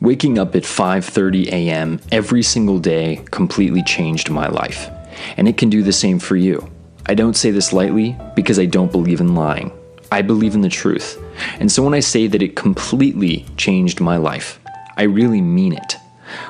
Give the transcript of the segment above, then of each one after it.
Waking up at 5:30 a.m. every single day completely changed my life, and it can do the same for you. I don't say this lightly because I don't believe in lying. I believe in the truth, and so when I say that it completely changed my life, I really mean it.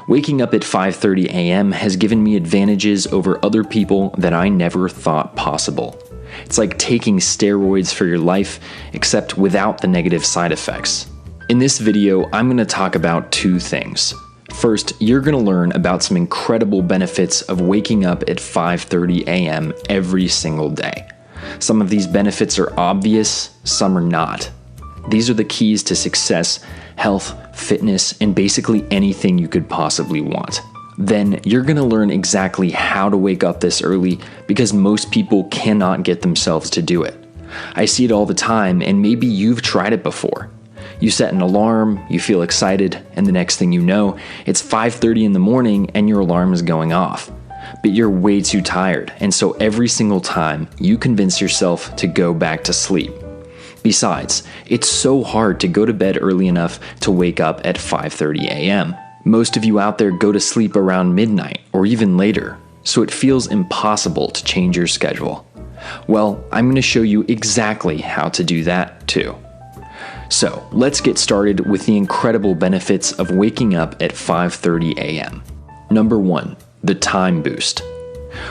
Waking up at 5:30 a.m. has given me advantages over other people that I never thought possible. It's like taking steroids for your life, except without the negative side effects. In this video, I'm going to talk about two things. First, you're going to learn about some incredible benefits of waking up at 5:30 a.m. every single day. Some of these benefits are obvious, some are not. These are the keys to success, health, fitness, and basically anything you could possibly want. Then you're going to learn exactly how to wake up this early because most people cannot get themselves to do it. I see it all the time, and maybe you've tried it before. You set an alarm, you feel excited, and the next thing you know, it's 5:30 in the morning and your alarm is going off. But you're way too tired, and so every single time, you convince yourself to go back to sleep. Besides, it's so hard to go to bed early enough to wake up at 5:30 a.m. Most of you out there go to sleep around midnight or even later, so it feels impossible to change your schedule. Well, I'm going to show you exactly how to do that too. So let's get started with the incredible benefits of waking up at 5:30 a.m. Number 1, the time boost.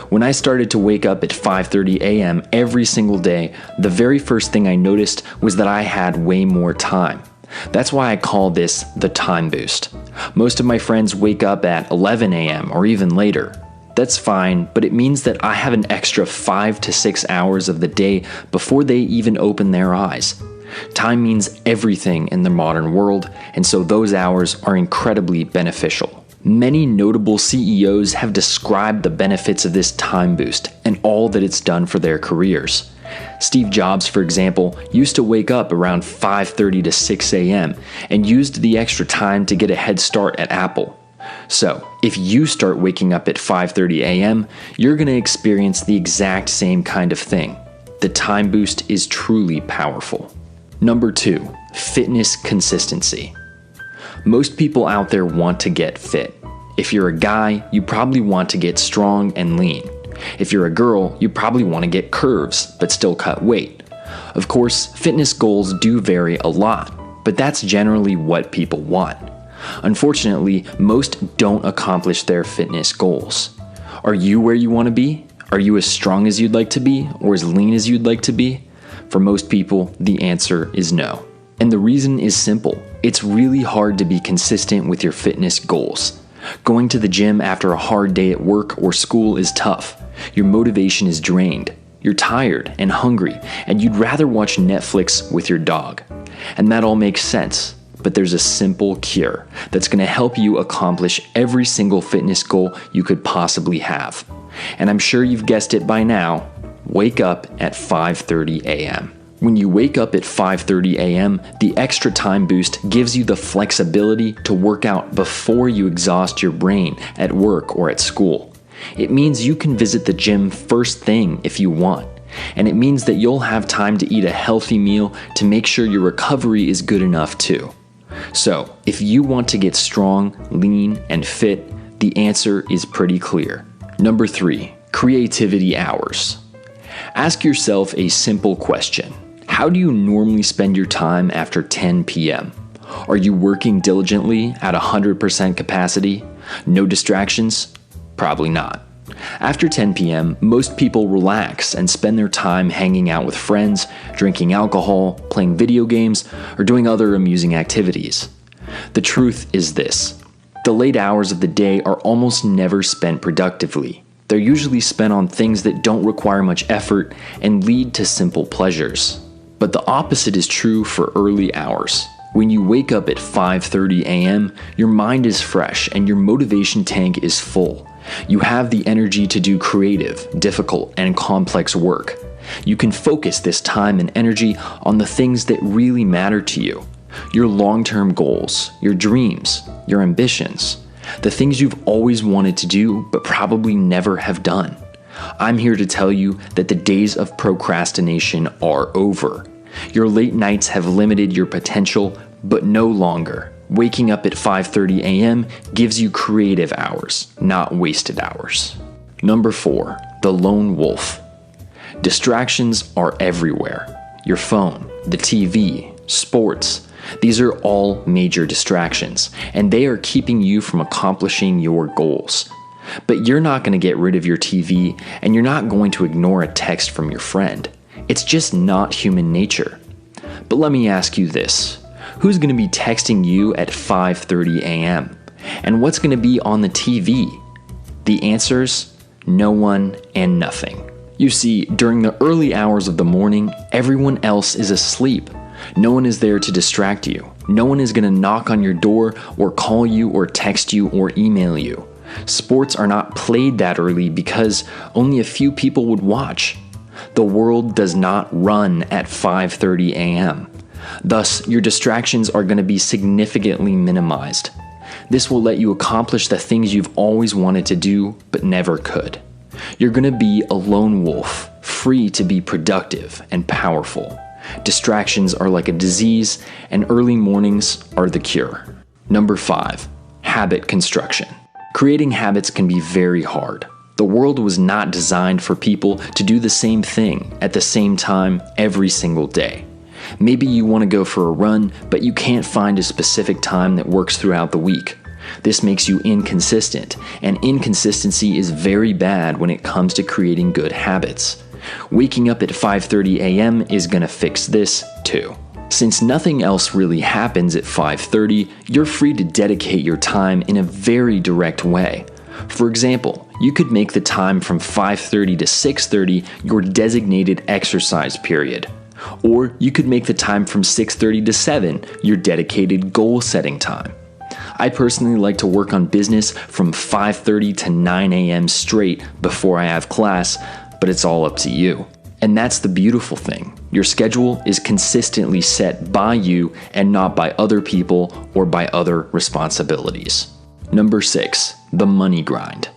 When I started to wake up at 5:30 a.m. every single day, the very first thing I noticed was that I had way more time. That's why I call this the time boost. Most of my friends wake up at 11 a.m. or even later. That's fine, but it means that I have an extra 5 to 6 hours of the day before they even open their eyes. Time means everything in the modern world, and so those hours are incredibly beneficial. Many notable CEOs have described the benefits of this time boost and all that it's done for their careers. Steve Jobs, for example, used to wake up around 5:30 to 6 a.m. and used the extra time to get a head start at Apple. So, if you start waking up at 5:30 a.m., you're going to experience the exact same kind of thing. The time boost is truly powerful. Number 2, fitness consistency. Most people out there want to get fit. If you're a guy, you probably want to get strong and lean. If you're a girl, you probably want to get curves, but still cut weight. Of course, fitness goals do vary a lot, but that's generally what people want. Unfortunately, most don't accomplish their fitness goals. Are you where you want to be? Are you as strong as you'd like to be, or as lean as you'd like to be? For most people, the answer is no. And the reason is simple. It's really hard to be consistent with your fitness goals. Going to the gym after a hard day at work or school is tough. Your motivation is drained. You're tired and hungry, and you'd rather watch Netflix with your dog. And that all makes sense, but there's a simple cure that's going to help you accomplish every single fitness goal you could possibly have. And I'm sure you've guessed it by now. Wake up at 5:30 a.m. When you wake up at 5:30 a.m., the extra time boost gives you the flexibility to work out before you exhaust your brain at work or at school. It means you can visit the gym first thing if you want, and it means that you'll have time to eat a healthy meal to make sure your recovery is good enough too. So, if you want to get strong, lean, and fit, the answer is pretty clear. Number 3, creativity hours. Ask yourself a simple question. How do you normally spend your time after 10 p.m.? Are you working diligently at 100% capacity? No distractions? Probably not. After 10 p.m., most people relax and spend their time hanging out with friends, drinking alcohol, playing video games, or doing other amusing activities. The truth is this: the late hours of the day are almost never spent productively. They're usually spent on things that don't require much effort and lead to simple pleasures. But the opposite is true for early hours. When you wake up at 5:30 a.m., your mind is fresh and your motivation tank is full. You have the energy to do creative, difficult, and complex work. You can focus this time and energy on the things that really matter to you. Your long-term goals, your dreams, your ambitions. The things you've always wanted to do but probably never have done. I'm here to tell you that the days of procrastination are over. Your late nights have limited your potential, but no longer. Waking up at 5:30 a.m. gives you creative hours, not wasted hours. Number 4, the lone wolf. Distractions are everywhere. Your phone, the TV, sports. These are all major distractions, and they are keeping you from accomplishing your goals. But you're not going to get rid of your TV, and you're not going to ignore a text from your friend. It's just not human nature. But let me ask you this. Who's going to be texting you at 5:30 a.m.? And what's going to be on the TV? The answers? No one and nothing. You see, during the early hours of the morning, everyone else is asleep. No one is there to distract you. No one is going to knock on your door or call you or text you or email you. Sports are not played that early because only a few people would watch. The world does not run at 5:30 a.m. Thus, your distractions are going to be significantly minimized. This will let you accomplish the things you've always wanted to do but never could. You're going to be a lone wolf, free to be productive and powerful. Distractions are like a disease, and early mornings are the cure. Number 5, habit construction. Creating habits can be very hard. The world was not designed for people to do the same thing at the same time every single day. Maybe you want to go for a run, but you can't find a specific time that works throughout the week. This makes you inconsistent, and inconsistency is very bad when it comes to creating good habits. Waking up at 5:30 a.m. is going to fix this too. Since nothing else really happens at 5:30, you're free to dedicate your time in a very direct way. For example, you could make the time from 5:30 to 6:30 your designated exercise period. Or you could make the time from 6:30 to 7 your dedicated goal-setting time. I personally like to work on business from 5:30 to 9 a.m. straight before I have class, but it's all up to you. And that's the beautiful thing. Your schedule is consistently set by you and not by other people or by other responsibilities. Number 6, the money grind.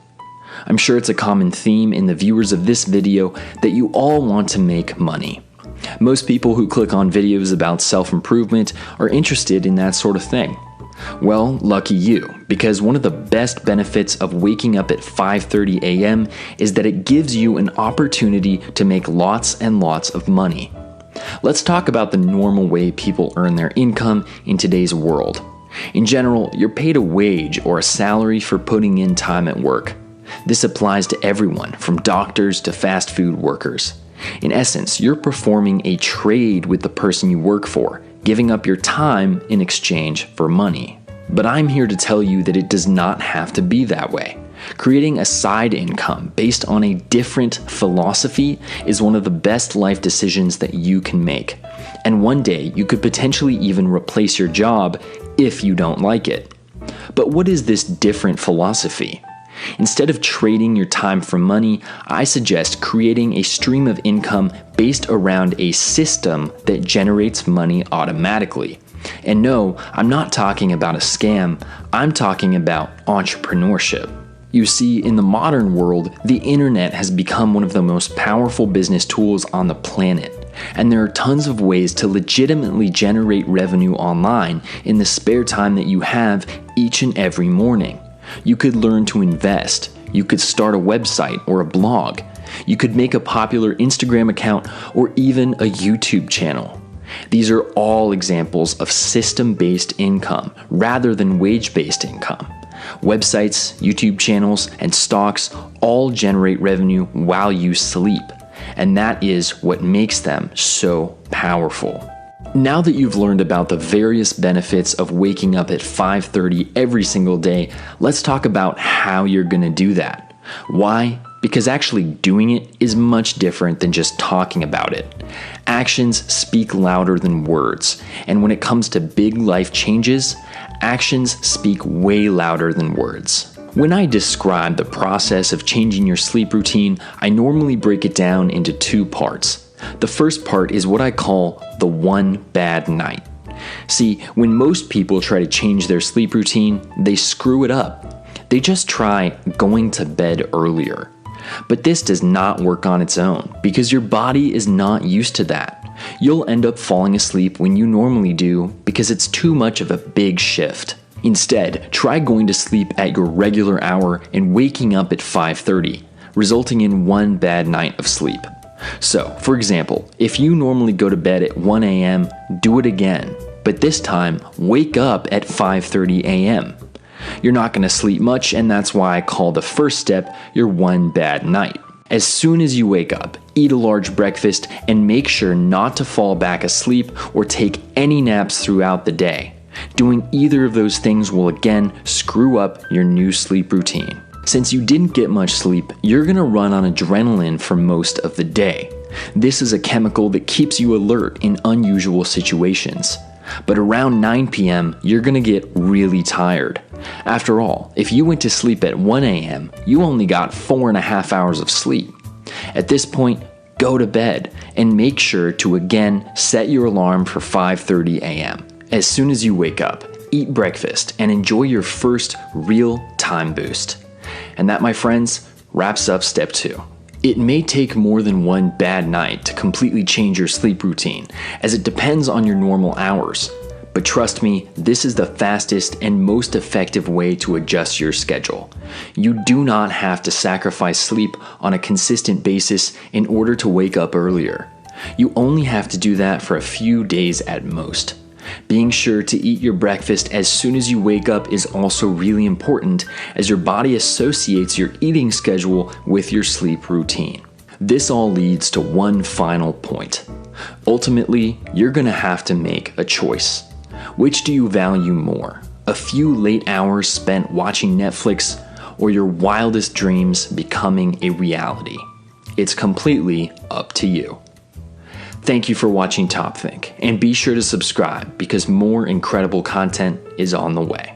I'm sure it's a common theme in the viewers of this video that you all want to make money. Most people who click on videos about self-improvement are interested in that sort of thing. Well, lucky you, because one of the best benefits of waking up at 5:30 a.m. is that it gives you an opportunity to make lots and lots of money. Let's talk about the normal way people earn their income in today's world. In general, you're paid a wage or a salary for putting in time at work. This applies to everyone, from doctors to fast food workers. In essence, you're performing a trade with the person you work for, giving up your time in exchange for money. But I'm here to tell you that it does not have to be that way. Creating a side income based on a different philosophy is one of the best life decisions that you can make. And one day, you could potentially even replace your job if you don't like it. But what is this different philosophy? Instead of trading your time for money, I suggest creating a stream of income based around a system that generates money automatically. And no, I'm not talking about a scam, I'm talking about entrepreneurship. You see, in the modern world, the internet has become one of the most powerful business tools on the planet. And there are tons of ways to legitimately generate revenue online in the spare time that you have each and every morning. You could learn to invest. You could start a website or a blog. You could make a popular Instagram account or even a YouTube channel. These are all examples of system-based income rather than wage-based income. Websites, YouTube channels, and stocks all generate revenue while you sleep, and that is what makes them so powerful. Now that you've learned about the various benefits of waking up at 5:30 every single day, let's talk about how you're going to do that. Why? Because actually doing it is much different than just talking about it. Actions speak louder than words, and when it comes to big life changes, actions speak way louder than words. When I describe the process of changing your sleep routine, I normally break it down into 2 parts. The first part is what I call the one bad night. See, when most people try to change their sleep routine, they screw it up. They just try going to bed earlier. But this does not work on its own because your body is not used to that. You'll end up falling asleep when you normally do because it's too much of a big shift. Instead, try going to sleep at your regular hour and waking up at 5:30, resulting in one bad night of sleep. So, for example, if you normally go to bed at 1 a.m., do it again, but this time, wake up at 5:30 a.m. You're not going to sleep much, and that's why I call the first step your one bad night. As soon as you wake up, eat a large breakfast and make sure not to fall back asleep or take any naps throughout the day. Doing either of those things will again screw up your new sleep routine. Since you didn't get much sleep, you're going to run on adrenaline for most of the day. This is a chemical that keeps you alert in unusual situations. But around 9 p.m., you're going to get really tired. After all, if you went to sleep at 1 a.m., you only got 4.5 hours of sleep. At this point, go to bed and make sure to again set your alarm for 5:30 a.m. As soon as you wake up, eat breakfast and enjoy your first real time boost. And that, my friends, wraps up step 2. It may take more than one bad night to completely change your sleep routine, as it depends on your normal hours. But trust me, this is the fastest and most effective way to adjust your schedule. You do not have to sacrifice sleep on a consistent basis in order to wake up earlier. You only have to do that for a few days at most. Being sure to eat your breakfast as soon as you wake up is also really important, as your body associates your eating schedule with your sleep routine. This all leads to one final point. Ultimately, you're going to have to make a choice. Which do you value more? A few late hours spent watching Netflix, or your wildest dreams becoming a reality? It's completely up to you. Thank you for watching Top Think, and be sure to subscribe because more incredible content is on the way.